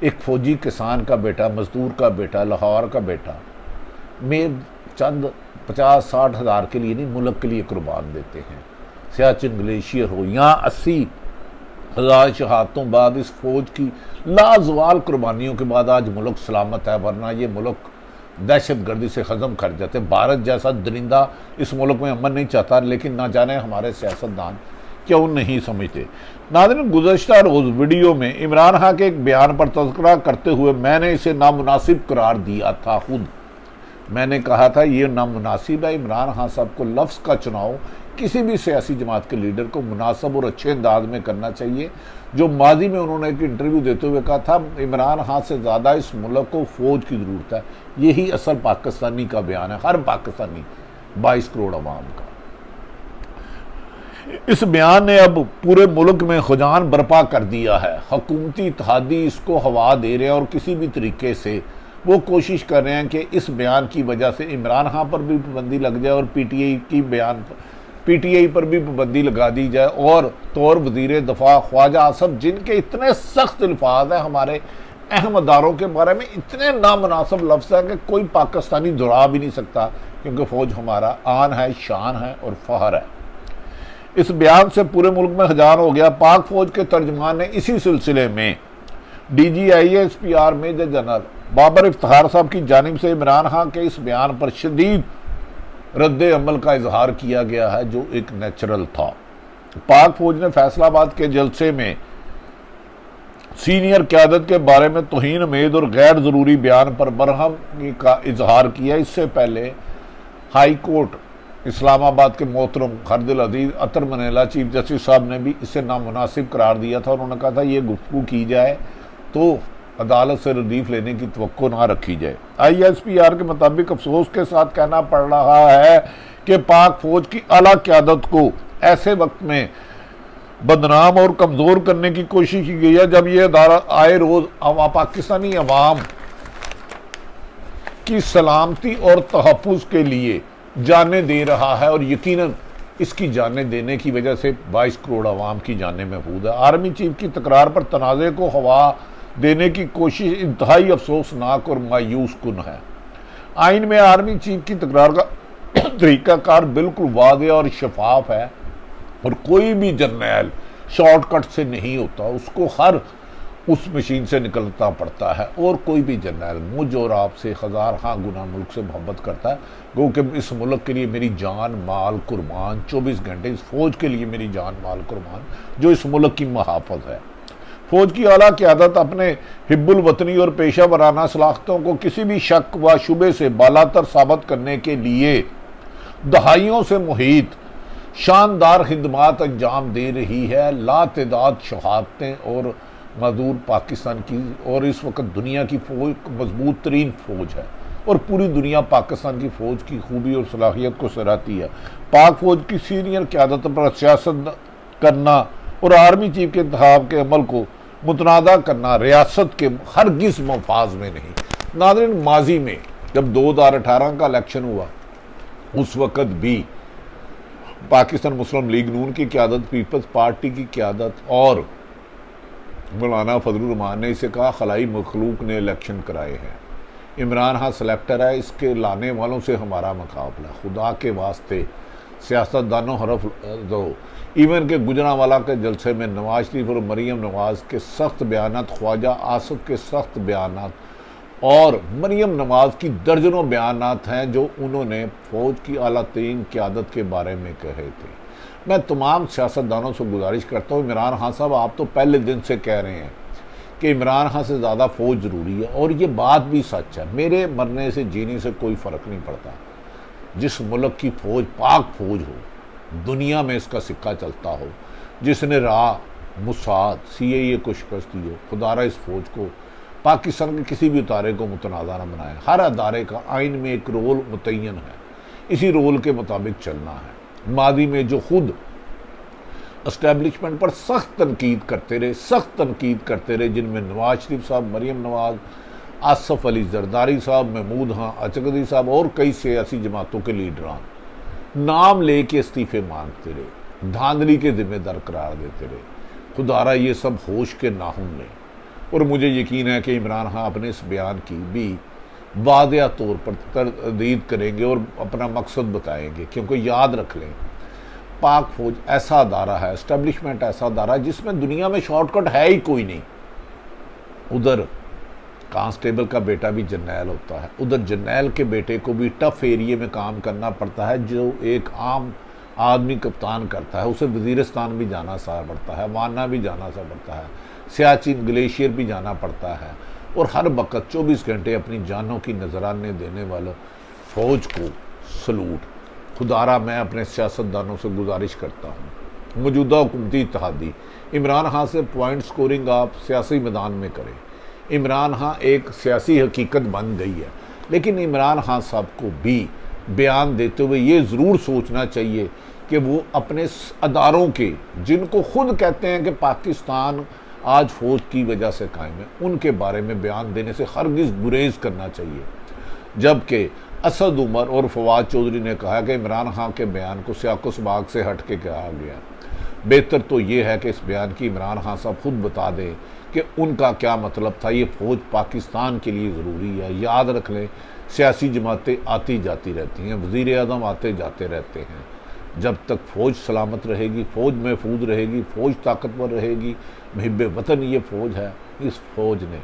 ایک فوجی کسان کا بیٹا، مزدور کا بیٹا، لاہور کا بیٹا میں چند 50-60 ہزار کے لیے نہیں، ملک کے لیے قربان دیتے ہیں۔ سیاچن گلیشیئر ہو، یہاں 80,000 شہادتوں بعد اس فوج کی لازوال قربانیوں کے بعد آج ملک سلامت ہے، ورنہ یہ ملک دہشت گردی سے ختم کر جاتے۔ بھارت جیسا درندہ اس ملک میں امن نہیں چاہتا، لیکن نہ جانے ہمارے سیاستدان کیوں نہیں سمجھتے۔ ناظرین، گزشتہ روز ویڈیو میں عمران خان کے ایک بیان پر تذکرہ کرتے ہوئے میں نے اسے نامناسب قرار دیا تھا۔ خود میں نے کہا تھا یہ نامناسب ہے۔ عمران خان صاحب کو لفظ کا چناؤ کسی بھی سیاسی جماعت کے لیڈر کو مناسب اور اچھے انداز میں کرنا چاہیے۔ جو ماضی میں انہوں نے ایک انٹرویو دیتے ہوئے کہا تھا عمران خان سے زیادہ اس ملک کو فوج کی ضرورت ہے، یہی اصل پاکستانی کا بیان ہے، ہر پاکستانی 22 کروڑ عوام کا۔ اس بیان نے اب پورے ملک میں خجان برپا کر دیا ہے۔ حکومتی اتحادی اس کو ہوا دے رہے ہیں اور کسی بھی طریقے سے وہ کوشش کر رہے ہیں کہ اس بیان کی وجہ سے عمران خان پر بھی پابندی لگ جائے اور پی ٹی آئی پر بھی پابندی لگا دی جائے، اور طور وزیر دفاع خواجہ آصف جن کے اتنے سخت الفاظ ہیں ہمارے اہم اداروں کے بارے میں، اتنے نامناسب لفظ ہیں کہ کوئی پاکستانی دہرا بھی نہیں سکتا، کیونکہ فوج ہمارا آن ہے، شان ہے اور فخر ہے۔ اس بیان سے پورے ملک میں خجان ہو گیا۔ پاک فوج کے ترجمان نے اسی سلسلے میں D G I S P R major general Babar Iftikhar صاحب کی جانب سے عمران خان کے اس بیان پر شدید رد عمل کا اظہار کیا گیا ہے، جو ایک نیچرل تھا۔ پاک فوج نے فیصل آباد کے جلسے میں سینئر قیادت کے بارے میں توہین آمیز اور غیر ضروری بیان پر برہمی کا اظہار کیا۔ اس سے پہلے ہائی کورٹ اسلام آباد کے محترم خالد العزیز اطہر منیلا چیف جسٹس صاحب نے بھی اسے نامناسب قرار دیا تھا۔ انہوں نے کہا تھا یہ گفتگو کی جائے تو عدالت سے ریلیف لینے کی توقع نہ رکھی جائے۔ آئی ایس پی آر کے مطابق افسوس کے ساتھ کہنا پڑ رہا ہے کہ پاک فوج کی اعلیٰ قیادت کو ایسے وقت میں بدنام اور کمزور کرنے کی کوشش کی گئی ہے جب یہ ادارہ آئے روز پاکستانی عوام کی سلامتی اور تحفظ کے لیے جانیں دے رہا ہے، اور یقیناً اس کی جانیں دینے کی وجہ سے 22 کروڑ عوام کی جانیں محفوظ ہے۔ آرمی چیف کی تکرار پر تنازع کو ہوا دینے کی کوشش انتہائی افسوسناک اور مایوس کن ہے۔ آئین میں آرمی چیف کی تکرار کا طریقہ کار بالکل واضح اور شفاف ہے، اور کوئی بھی جرنیل شارٹ کٹ سے نہیں ہوتا، اس کو ہر اس مشین سے نکلنا پڑتا ہے، اور کوئی بھی جرنیل مجھ اور آپ سے ہزار خواہ گنا ملک سے محبت کرتا ہے، گو کہ اس ملک کے لیے میری جان مال قربان، 24 گھنٹے اس فوج کے لیے میری جان مال قربان، جو اس ملک کی محافظ ہے۔ فوج کی اعلیٰ قیادت اپنے حب الوطنی اور پیشہ ورانہ صلاحیتوں کو کسی بھی شک و شبے سے بالاتر ثابت کرنے کے لیے دہائیوں سے محیط شاندار خدمات انجام دے رہی ہے۔ لا تعداد شہادتیں اور مزدور پاکستان کی، اور اس وقت دنیا کی فوج مضبوط ترین فوج ہے، اور پوری دنیا پاکستان کی فوج کی خوبی اور صلاحیت کو سراہتی ہے۔ پاک فوج کی سینئر قیادت پر سیاست کرنا اور آرمی چیف کے انتخاب کے عمل کو متنازع کرنا ریاست کے ہرگز مفاذ میں نہیں۔ ناظرین، ماضی میں جب 2018 کا الیکشن ہوا، اس وقت بھی پاکستان مسلم لیگ نون کی قیادت، پیپلز پارٹی کی قیادت اور مولانا فضل الرحمان نے اسے کہا خلائی مخلوق نے الیکشن کرائے ہیں، عمران خان سلیکٹر ہے، اس کے لانے والوں سے ہمارا مقابلہ، خدا کے واسطے سیاستدانوں حرف دو۔ ایون کہ گجرانوالہ کے جلسے میں نواز شریف اور مریم نواز کے سخت بیانات، خواجہ آصف کے سخت بیانات اور مریم نواز کی درجنوں بیانات ہیں جو انہوں نے فوج کی اعلیٰ ترین قیادت کے بارے میں کہے تھے۔ میں تمام سیاستدانوں سے گزارش کرتا ہوں، عمران خان صاحب آپ تو پہلے دن سے کہہ رہے ہیں کہ عمران خان سے زیادہ فوج ضروری ہے، اور یہ بات بھی سچ ہے۔ میرے مرنے سے جینے سے کوئی فرق نہیں پڑتا۔ جس ملک کی فوج پاک فوج ہو، دنیا میں اس کا سکہ چلتا ہو، جس نے موساد CIA کو شکست دی ہو، خدا را اس فوج کو پاکستان کے کسی بھی ادارے کو متنازع نہ بنائے۔ ہر ادارے کا آئین میں ایک رول متعین ہے، اسی رول کے مطابق چلنا ہے۔ ماضی میں جو خود اسٹیبلشمنٹ پر سخت تنقید کرتے رہے، جن میں نواز شریف صاحب، مریم نواز، آصف علی زرداری صاحب، محمود خان اچکدی صاحب اور کئی سیاسی جماعتوں کے لیڈران نام لے کے استعفے مانگتے رہے، دھاندلی کے ذمہ دار قرار دیتے رہے۔ خدا را یہ سب ہوش کے ناخن لیں۔ اور مجھے یقین ہے کہ عمران خان اپنے اس بیان کی بھی واضح طور پر تردید کریں گے اور اپنا مقصد بتائیں گے، کیونکہ یاد رکھ لیں پاک فوج ایسا ادارہ ہے، اسٹیبلشمنٹ ایسا ادارہ ہے جس میں دنیا میں شارٹ کٹ ہے ہی کوئی نہیں۔ ادھر کانسٹیبل کا بیٹا بھی جرنیل ہوتا ہے، ادھر جرنیل کے بیٹے کو بھی ٹف ایریے میں کام کرنا پڑتا ہے جو ایک عام آدمی کپتان کرتا ہے، اسے وزیرستان بھی جانا سا پڑتا ہے، وانا بھی جانا سا پڑتا ہے، سیاچن گلیشیئر بھی جانا پڑتا ہے، اور ہر وقت 24 گھنٹے اپنی جانوں کی نذرانے دینے والے فوج کو سلوٹ۔ خدارہ میں اپنے سیاستدانوں سے گزارش کرتا ہوں، موجودہ حکومتی اتحادی عمران خان سے پوائنٹ سکورنگ آپ سیاسی میدان میں کریں۔ عمران خان ایک سیاسی حقیقت بن گئی ہے، لیکن عمران خان صاحب کو بھی بیان دیتے ہوئے یہ ضرور سوچنا چاہیے کہ وہ اپنے اداروں کے، جن کو خود کہتے ہیں کہ پاکستان آج فوج کی وجہ سے قائم ہے، ان کے بارے میں بیان دینے سے ہرگز گریز کرنا چاہیے۔ جبکہ اسد عمر اور فواد چودھری نے کہا کہ عمران خان کے بیان کو سیاق و سباق سے ہٹ کے کہا گیا۔ بہتر تو یہ ہے کہ اس بیان کی عمران خان صاحب خود بتا دیں کہ ان کا کیا مطلب تھا۔ یہ فوج پاکستان کے لیے ضروری ہے۔ یاد رکھ لیں سیاسی جماعتیں آتی جاتی رہتی ہیں، وزیر اعظم آتے جاتے رہتے ہیں، جب تک فوج سلامت رہے گی، فوج محفوظ رہے گی، فوج طاقتور رہے گی، محب وطن یہ فوج ہے، اس فوج نے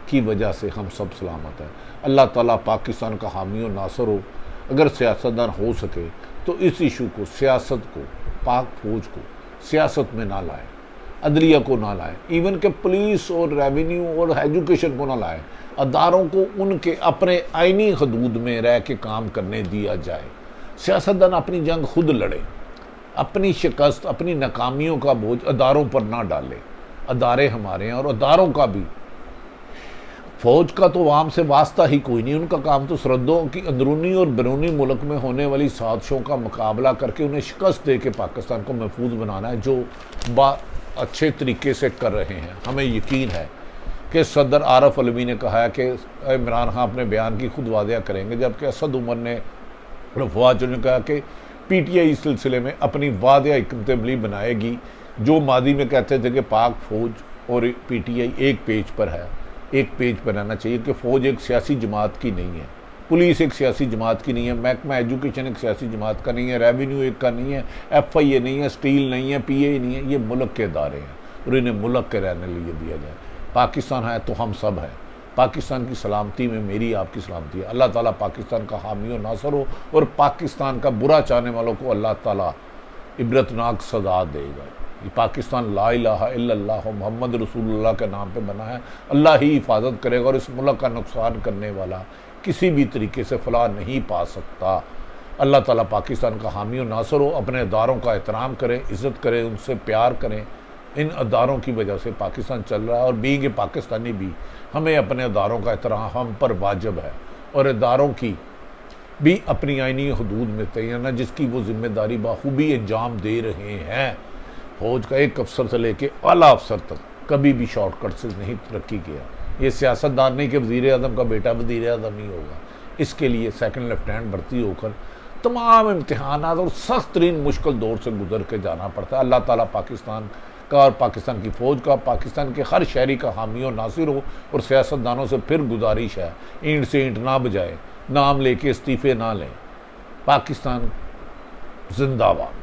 کی وجہ سے ہم سب سلامت ہیں۔ اللہ تعالیٰ پاکستان کا حامی و ناصر ہو۔ اگر سیاستدان ہو سکے تو اس ایشو کو، سیاست کو، پاک فوج کو سیاست میں نہ لائیں، عدلیہ کو نہ لائیں، ایون کہ پولیس اور ریونیو اور ایجوکیشن کو نہ لائیں، اداروں کو ان کے اپنے آئینی حدود میں رہ کے کام کرنے دیا جائے۔ سیاستدان اپنی جنگ خود لڑیں، اپنی شکست، اپنی ناکامیوں کا بوجھ اداروں پر نہ ڈالیں۔ ادارے ہمارے ہیں، اور اداروں کا بھی، فوج کا تو عوام سے واسطہ ہی کوئی نہیں، ان کا کام تو سرحدوں کی اندرونی اور بیرونی ملک میں ہونے والی سازشوں کا مقابلہ کر کے انہیں شکست دے کے پاکستان کو محفوظ بنانا ہے، جو اچھے طریقے سے کر رہے ہیں۔ ہمیں یقین ہے کہ صدر عارف علوی نے کہا ہے کہ عمران خان اپنے بیان کی خود واضح کریں گے، جبکہ اسد عمر نے، فواد چودھری نے کہا کہ پی ٹی آئی اس سلسلے میں اپنی واضح حکمت عملی بنائے گی۔ جو ماضی میں کہتے تھے کہ پاک فوج اور پی ٹی آئی ایک پیج پر ہے، ایک پیج پر رہنا چاہیے، کہ فوج ایک سیاسی جماعت کی نہیں ہے، پولیس ایک سیاسی جماعت کی نہیں ہے، محکمہ ایجوکیشن ایک سیاسی جماعت کا نہیں ہے، ریونیو ایک کا نہیں ہے، ایف آئی اے نہیں ہے، اسٹیل نہیں ہے، پی اے نہیں ہے، یہ ملک کے ادارے ہیں اور انہیں ملک کے رہنے لیے دیا جائے۔ پاکستان ہے تو ہم سب ہیں، پاکستان کی سلامتی میں میری آپ کی سلامتی ہے۔ اللہ تعالیٰ پاکستان کا حامی و ناصر ہو، اور پاکستان کا برا چاہنے والوں کو اللہ تعالیٰ عبرتناک سزا دے گا۔ یہ پاکستان لا الہ الا اللہ محمد رسول اللہ کے نام پہ بنا ہے، اللہ ہی حفاظت کرے گا، اور اس ملک کا نقصان کرنے والا کسی بھی طریقے سے فلاح نہیں پا سکتا۔ اللہ تعالیٰ پاکستان کا حامی و ناصر ہو، اپنے اداروں کا احترام کریں، عزت کریں، ان سے پیار کریں۔ ان اداروں کی وجہ سے پاکستان چل رہا ہے، اور بینگ پاکستانی بھی ہمیں اپنے اداروں کا احترام ہم پر واجب ہے، اور اداروں کی بھی اپنی آئینی حدود میں تعینہ، جس کی وہ ذمہ داری بخوبی انجام دے رہے ہیں۔ فوج کا ایک افسر سے لے کے اعلیٰ افسر تک کبھی بھی شارٹ کٹ سے نہیں ترقی کیا۔ یہ سیاستدان نہیں کہ وزیر اعظم کا بیٹا وزیر اعظم ہی ہوگا، اس کے لیے سیکنڈ لیفٹیننٹ بھرتی ہو کر تمام امتحانات اور سخت ترین مشکل دور سے گزر کے جانا پڑتا ہے۔ اللہ تعالیٰ پاکستان کا اور پاکستان کی فوج کا، پاکستان کے ہر شہری کا حامی و ناصر ہو، اور سیاستدانوں سے پھر گزارش ہے اینٹ سے اینٹ نہ بجائے، نام لے کے استعفے نہ لیں۔ پاکستان زندہ باد۔